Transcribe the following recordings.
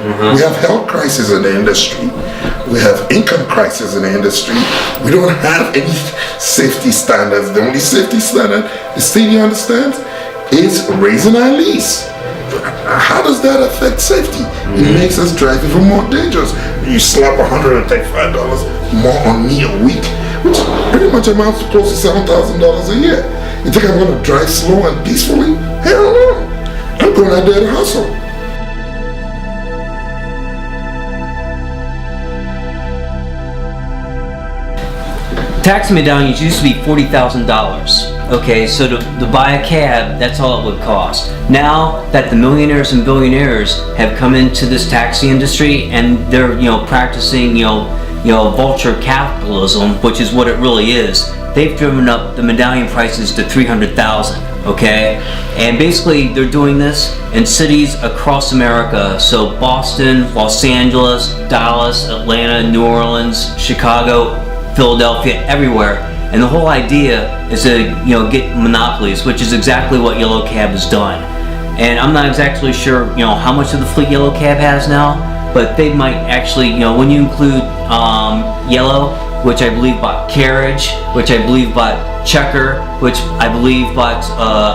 We have health crisis in the industry. We have income crisis in the industry. We don't have any safety standards. The only safety standard the city understands is raising our lease. How does that affect safety? It makes us drive even more dangerous. You slap $135 more on me a week, which pretty much amounts to close to $7,000 a year. You think I'm going to drive slow and peacefully? Hell no. I'm going out there to hustle. Taxi medallions used to be $40,000. Okay, so to buy a cab, that's all it would cost. Now that the millionaires and billionaires have come into this taxi industry and they're practicing vulture capitalism, which is what it really is, they've driven up the medallion prices to $300,000. Okay, and basically they're doing this in cities across America. So Boston, Los Angeles, Dallas, Atlanta, New Orleans, Chicago, Philadelphia, everywhere. And the whole idea is to get monopolies, which is exactly what Yellow Cab has done. And I'm not exactly sure how much of the fleet Yellow Cab has now, but they might actually, when you include Yellow, which I believe bought Carriage, which I believe bought Checker, which I believe bought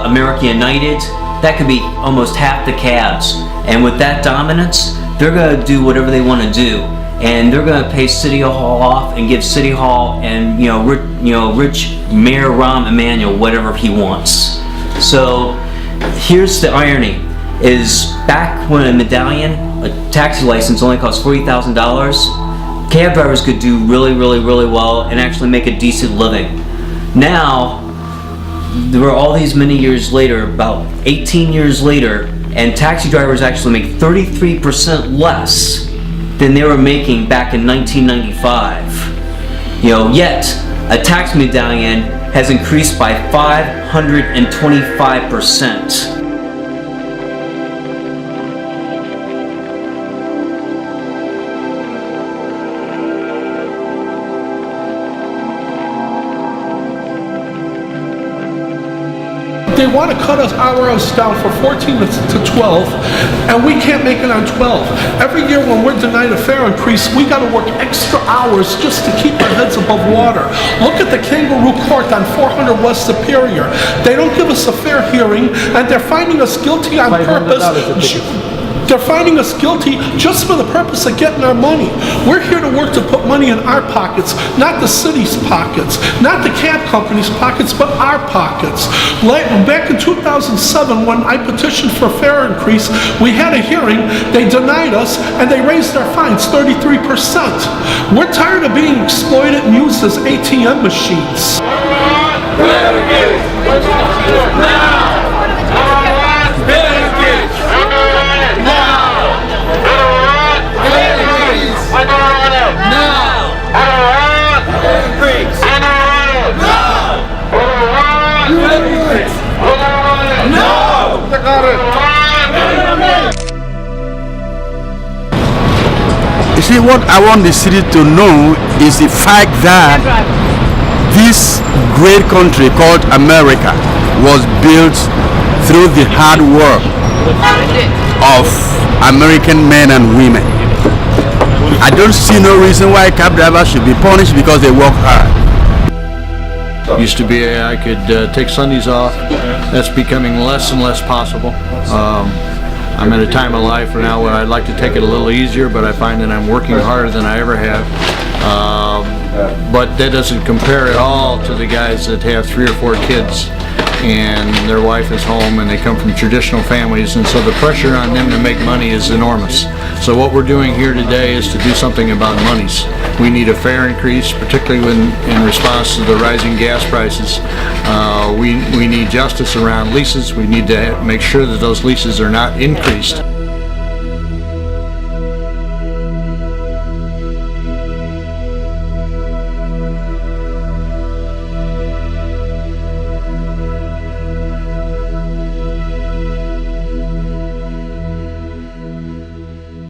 American United, that could be almost half the cabs. And with that dominance, they're going to do whatever they want to do. And they're going to pay City Hall off and give City Hall and rich Mayor Rahm Emanuel whatever he wants. So here's the irony: is back when a medallion, a taxi license, only cost $40,000, cab drivers could do really well and actually make a decent living. Now, there were all these many years later, about 18 years later, and taxi drivers actually make 33% less than they were making back in 1995. Yet a tax medallion has increased by 525%. They want to cut us hours down from 14 to 12, and we can't make it on 12. Every year when we're denied a fare increase, we got to work extra hours just to keep our heads above water. Look at the Kangaroo Court on 400 West Superior. They don't give us a fair hearing, and they're finding us guilty on purpose. They're finding us guilty just for the purpose of getting our money. We're here to work to put money in our pockets, not the city's pockets, not the cab company's pockets, but our pockets. Back in 2007, when I petitioned for a fare increase, we had a hearing, they denied us, and they raised our fines 33%. We're tired of being exploited and used as ATM machines. You see, what I want the city to know is the fact that this great country called America was built through the hard work of American men and women. I don't see no reason why cab drivers should be punished because they work hard. Used to be I could take Sundays off. That's becoming less and less possible. I'm at a time of life now where I'd like to take it a little easier, but I find that I'm working harder than I ever have. But that doesn't compare at all to the guys that have 3 or 4 kids and their wife is home and they come from traditional families, and so the pressure on them to make money is enormous. So what we're doing here today is to do something about monies. We need a fare increase, particularly in response to the rising gas prices. We need justice around leases. We need to make sure that those leases are not increased.